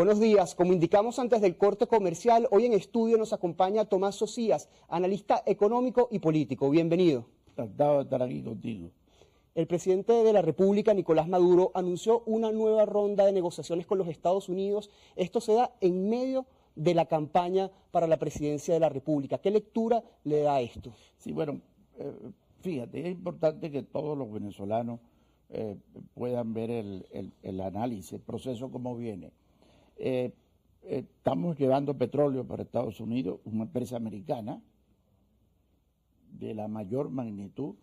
Buenos días. Como indicamos antes del corte comercial, hoy en estudio nos acompaña Tomás Socias, analista económico y político. Bienvenido. Encantado de estar aquí contigo. El presidente de la República, Nicolás Maduro, anunció una nueva ronda de negociaciones con los Estados Unidos. Esto se da en medio de la campaña para la presidencia de la República. ¿Qué lectura le da esto? Sí, bueno, fíjate, es importante que todos los venezolanos puedan ver el análisis, el proceso como viene. Estamos llevando petróleo para Estados Unidos, una empresa americana de la mayor magnitud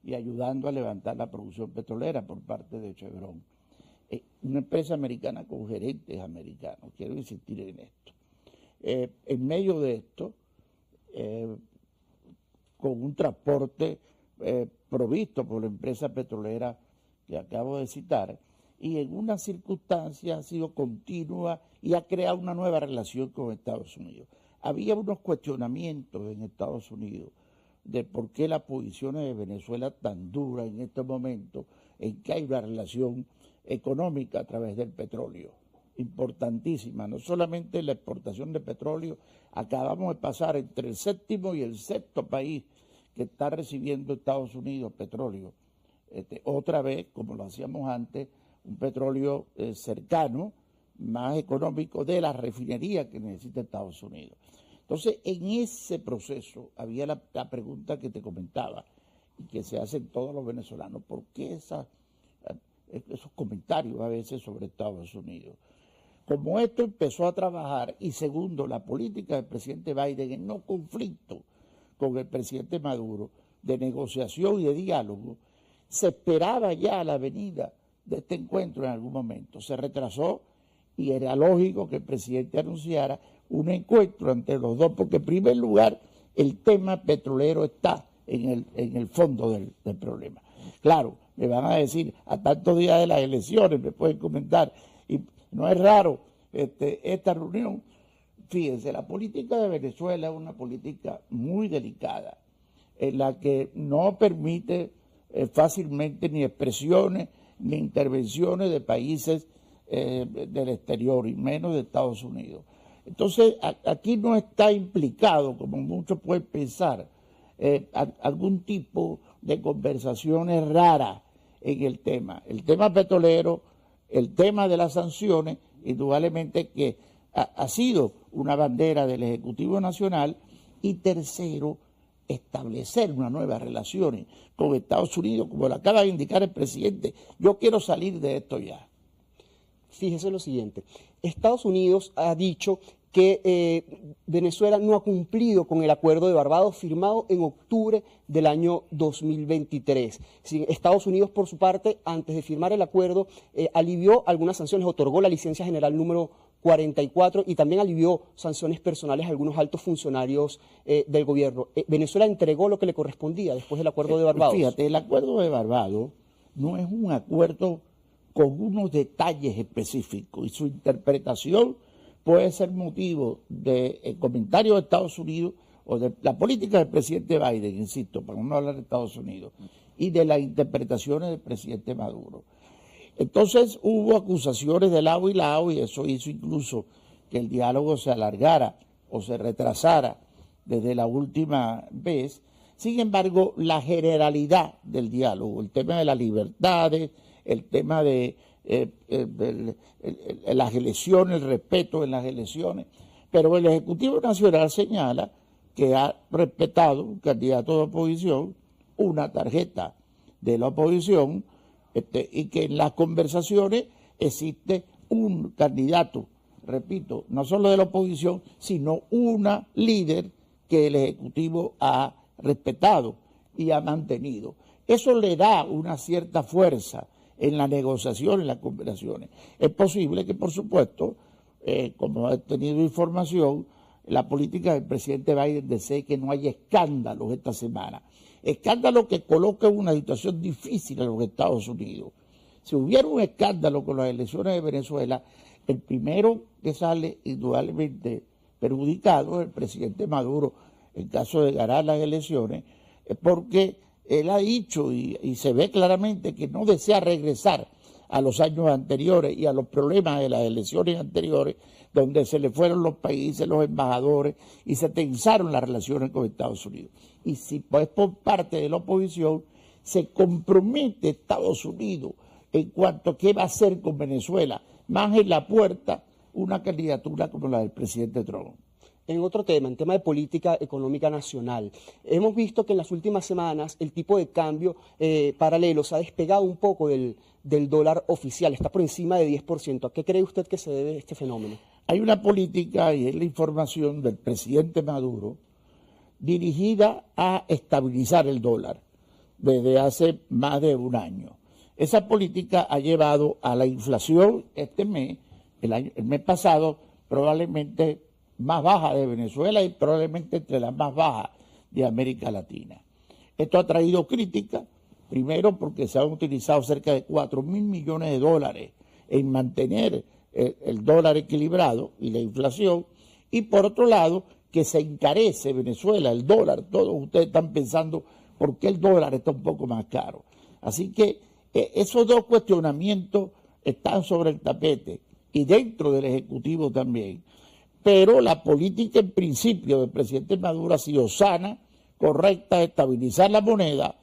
y ayudando a levantar la producción petrolera por parte de Chevron. Una empresa americana con gerentes americanos, quiero insistir en esto. En medio de esto, con un transporte provisto por la empresa petrolera que acabo de citar, y en una circunstancia ha sido continua y ha creado una nueva relación con Estados Unidos. Había unos cuestionamientos en Estados Unidos de por qué las posiciones de Venezuela tan duras en este momento, en que hay una relación económica a través del petróleo, importantísima, no solamente la exportación de petróleo, acabamos de pasar entre el séptimo y el sexto país que está recibiendo Estados Unidos petróleo. Otra vez, como lo hacíamos antes, un petróleo cercano, más económico de la refinería que necesita Estados Unidos. Entonces, en ese proceso había la pregunta que te comentaba y que se hacen todos los venezolanos, ¿por qué esos comentarios a veces sobre Estados Unidos? Como esto empezó a trabajar, y segundo, la política del presidente Biden en no conflicto con el presidente Maduro, de negociación y de diálogo, se esperaba ya la venida de este encuentro en algún momento. Se retrasó y era lógico que el presidente anunciara un encuentro entre los dos, porque en primer lugar el tema petrolero está en el fondo del problema. Claro, me van a decir, a tantos días de las elecciones, me pueden comentar, y no es raro esta reunión. Fíjense, la política de Venezuela es una política muy delicada, en la que no permite fácilmente ni expresiones ni intervenciones de países del exterior, y menos de Estados Unidos. Entonces, aquí no está implicado, como muchos pueden pensar, algún tipo de conversaciones raras en el tema. El tema petrolero, el tema de las sanciones, indudablemente que ha sido una bandera del Ejecutivo Nacional. Y tercero, establecer unas nuevas relaciones con Estados Unidos, como lo acaba de indicar el presidente. Yo quiero salir de esto ya. Fíjese lo siguiente, Estados Unidos ha dicho que Venezuela no ha cumplido con el acuerdo de Barbados firmado en octubre del año 2023. Estados Unidos, por su parte, antes de firmar el acuerdo, alivió algunas sanciones, otorgó la licencia general número 44 y también alivió sanciones personales a algunos altos funcionarios del gobierno. Venezuela entregó lo que le correspondía después del acuerdo de Barbados. Fíjate, el acuerdo de Barbados no es un acuerdo con unos detalles específicos, y su interpretación puede ser motivo de comentarios de Estados Unidos o de la política del presidente Biden, insisto, para no hablar de Estados Unidos, y de las interpretaciones del presidente Maduro. Entonces hubo acusaciones de lado y lado, y eso hizo incluso que el diálogo se alargara o se retrasara desde la última vez. Sin embargo, la generalidad del diálogo, el tema de las libertades, el tema de las elecciones, el respeto en las elecciones, pero el Ejecutivo Nacional señala que ha respetado un candidato de oposición, una tarjeta de la oposición, y que en las conversaciones existe un candidato, repito, no solo de la oposición, sino una líder que el Ejecutivo ha respetado y ha mantenido. Eso le da una cierta fuerza en la negociación, en las conversaciones. Es posible que, por supuesto, como he tenido información, la política del presidente Biden desee que no haya escándalos esta semana. Escándalos que colocan en una situación difícil a los Estados Unidos. Si hubiera un escándalo con las elecciones de Venezuela, el primero que sale indudablemente perjudicado es el presidente Maduro en caso de ganar las elecciones, porque él ha dicho y se ve claramente que no desea regresar a los años anteriores y a los problemas de las elecciones anteriores, donde se le fueron los países, los embajadores, y se tensaron las relaciones con Estados Unidos. Y si pues por parte de la oposición se compromete Estados Unidos en cuanto a qué va a hacer con Venezuela, más en la puerta una candidatura como la del presidente Trump. En otro tema, en tema de política económica nacional, hemos visto que en las últimas semanas el tipo de cambio paralelo se ha despegado un poco del dólar oficial, está por encima de 10%. ¿A qué cree usted que se debe este fenómeno? Hay una política, y es la información del presidente Maduro, dirigida a estabilizar el dólar desde hace más de un año. Esa política ha llevado a la inflación este mes, el mes pasado, probablemente más baja de Venezuela y probablemente entre las más bajas de América Latina. Esto ha traído crítica, primero porque se han utilizado cerca de 4.000 millones de dólares en mantener el dólar equilibrado y la inflación, y por otro lado que se encarece Venezuela, el dólar. Todos ustedes están pensando por qué el dólar está un poco más caro. Así que esos dos cuestionamientos están sobre el tapete y dentro del Ejecutivo también. Pero la política en principio del presidente Maduro ha sido sana, correcta, estabilizar la moneda.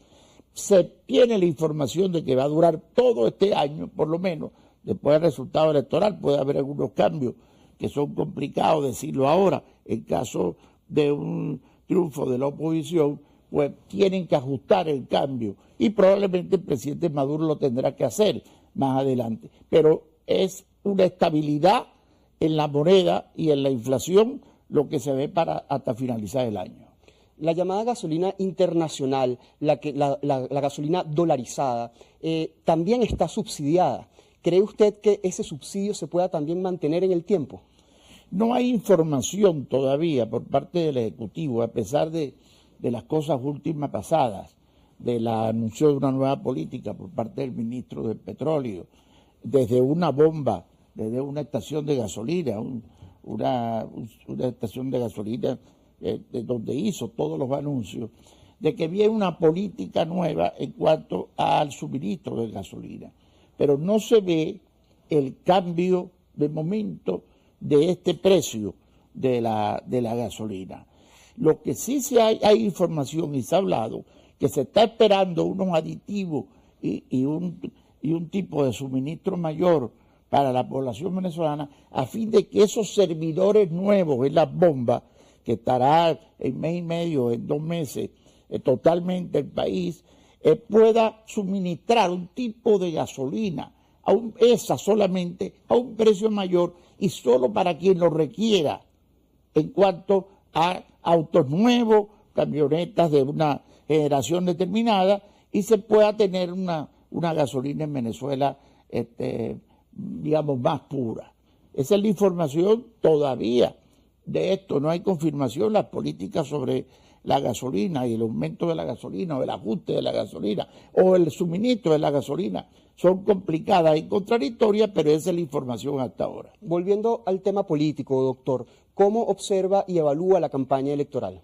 Se tiene la información de que va a durar todo este año, por lo menos, después del resultado electoral. Puede haber algunos cambios que son complicados decirlo ahora. En caso de un triunfo de la oposición, pues tienen que ajustar el cambio y probablemente el presidente Maduro lo tendrá que hacer más adelante. Pero es una estabilidad en la moneda y en la inflación lo que se ve para hasta finalizar el año. La llamada gasolina internacional, la gasolina dolarizada, también está subsidiada. ¿Cree usted que ese subsidio se pueda también mantener en el tiempo? No hay información todavía por parte del Ejecutivo, a pesar de las cosas últimas pasadas, del anuncio de una nueva política por parte del ministro del Petróleo, desde una bomba, desde una estación de gasolina, una estación de gasolina de donde hizo todos los anuncios, de que viene una política nueva en cuanto al suministro de gasolina. Pero no se ve el cambio de momento de este precio de la gasolina. Lo que sí hay información y se ha hablado que se está esperando unos aditivos y un tipo de suministro mayor para la población venezolana a fin de que esos servidores nuevos en las bombas, que estará en mes y medio, en 2 meses, totalmente el país, pueda suministrar un tipo de gasolina, esa solamente, a un precio mayor y solo para quien lo requiera, en cuanto a autos nuevos, camionetas de una generación determinada, y se pueda tener una gasolina en Venezuela, digamos, más pura. Esa es la información todavía de esto. No hay confirmación. Las políticas sobre la gasolina y el aumento de la gasolina o el ajuste de la gasolina o el suministro de la gasolina son complicadas y contradictorias, pero esa es la información hasta ahora. Volviendo al tema político, doctor, ¿cómo observa y evalúa la campaña electoral?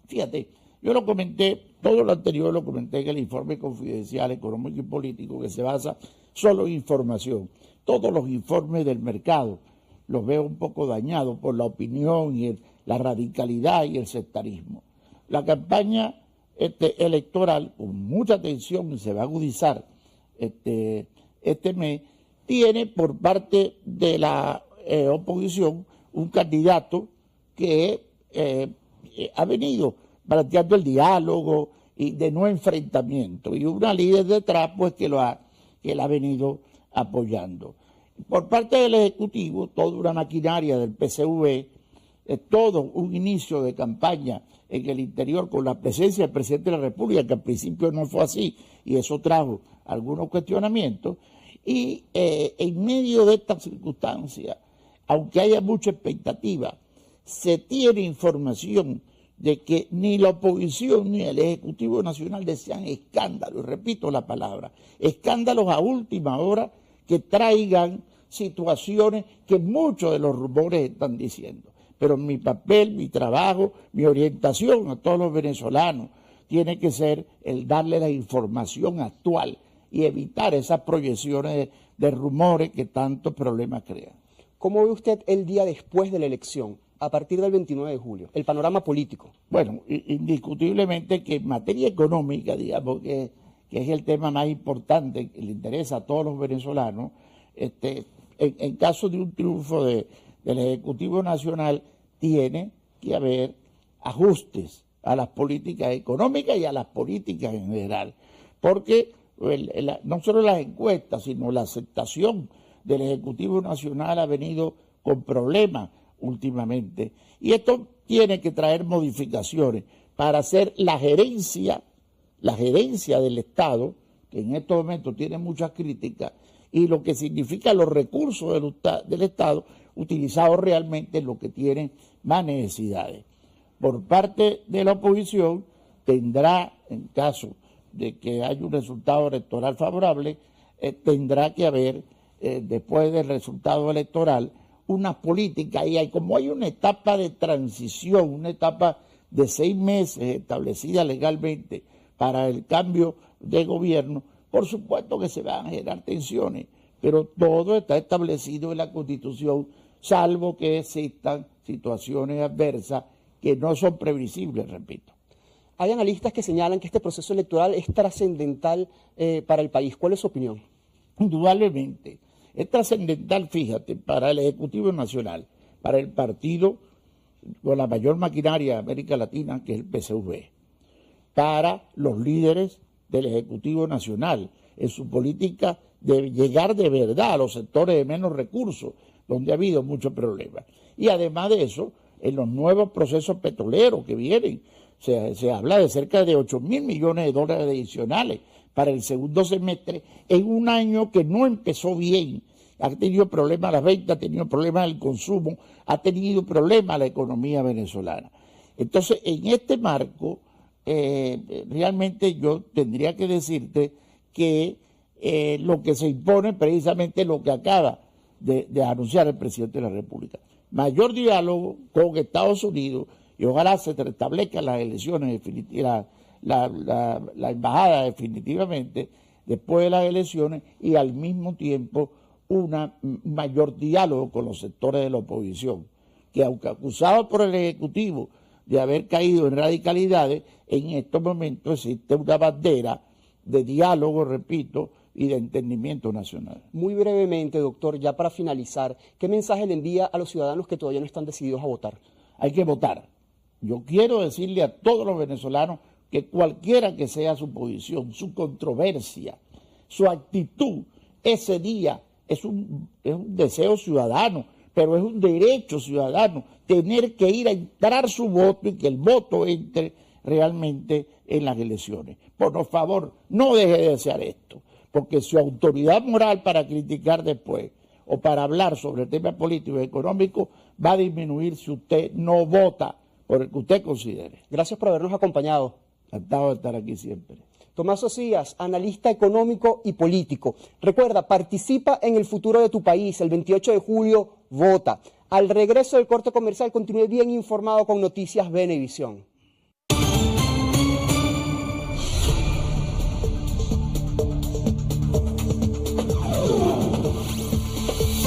Fíjate, yo lo comenté, todo lo anterior lo comenté en el informe confidencial económico y político, que se basa solo en información. Todos los informes del mercado los veo un poco dañados por la opinión y la radicalidad y el sectarismo. La campaña electoral, con mucha atención, y se va a agudizar este mes, tiene por parte de la oposición un candidato que ha venido planteando el diálogo y de no enfrentamiento, y una líder detrás pues que la ha venido apoyando. Por parte del Ejecutivo, toda una maquinaria del PCV, todo un inicio de campaña en el interior con la presencia del presidente de la República, que al principio no fue así, y eso trajo algunos cuestionamientos, y en medio de estas circunstancias, aunque haya mucha expectativa, se tiene información de que ni la oposición ni el Ejecutivo Nacional desean escándalos, y repito la palabra, escándalos a última hora que traigan situaciones que muchos de los rumores están diciendo. Pero mi papel, mi trabajo, mi orientación a todos los venezolanos tiene que ser el darle la información actual y evitar esas proyecciones de rumores que tantos problemas crean. ¿Cómo ve usted el día después de la elección, a partir del 29 de julio, el panorama político? Bueno, indiscutiblemente que en materia económica, digamos que es el tema más importante que le interesa a todos los venezolanos, en caso de un triunfo del Ejecutivo Nacional, tiene que haber ajustes a las políticas económicas y a las políticas en general, porque no solo las encuestas, sino la aceptación del Ejecutivo Nacional ha venido con problemas últimamente, y esto tiene que traer modificaciones para hacer la gerencia del Estado, que en estos momentos tiene muchas críticas, y lo que significa los recursos del Estado utilizados realmente en lo que tienen más necesidades. Por parte de la oposición tendrá, en caso de que haya un resultado electoral favorable, tendrá que haber, después del resultado electoral, una política, y como hay una etapa de transición, una etapa de 6 meses establecida legalmente para el cambio de gobierno, por supuesto que se van a generar tensiones, pero todo está establecido en la Constitución, salvo que existan situaciones adversas que no son previsibles, repito. Hay analistas que señalan que este proceso electoral es trascendental para el país. ¿Cuál es su opinión? Indudablemente. Es trascendental, fíjate, para el Ejecutivo Nacional, para el partido con la mayor maquinaria de América Latina, que es el PSV, para los líderes del Ejecutivo Nacional, en su política de llegar de verdad a los sectores de menos recursos, donde ha habido muchos problemas. Y además de eso, en los nuevos procesos petroleros que vienen, se habla de cerca de 8.000 millones de dólares adicionales para el segundo semestre, en un año que no empezó bien. Ha tenido problemas la venta, ha tenido problemas el consumo, ha tenido problemas la economía venezolana. Entonces, en este marco, realmente yo tendría que decirte que lo que se impone precisamente es lo que acaba de anunciar el presidente de la República. Mayor diálogo con Estados Unidos, y ojalá se restablezcan las elecciones definitivas, la embajada definitivamente después de las elecciones, y al mismo tiempo un mayor diálogo con los sectores de la oposición, que aunque acusados por el Ejecutivo de haber caído en radicalidades, en estos momentos existe una bandera de diálogo, repito, y de entendimiento nacional. Muy brevemente, doctor, ya para finalizar, ¿qué mensaje le envía a los ciudadanos que todavía no están decididos a votar? Hay que votar. Yo quiero decirle a todos los venezolanos que cualquiera que sea su posición, su controversia, su actitud, ese día es un deseo ciudadano, pero es un derecho ciudadano tener que ir a entrar su voto y que el voto entre realmente en las elecciones. Por favor, no deje de desear esto, porque su autoridad moral para criticar después o para hablar sobre el tema político y económico va a disminuir si usted no vota por el que usted considere. Gracias por habernos acompañado. Encantado de estar aquí siempre. Tomás Socias, analista económico y político. Recuerda, participa en el futuro de tu país. El 28 de julio, vota. Al regreso del corte comercial, continúe bien informado con Noticias Venevisión.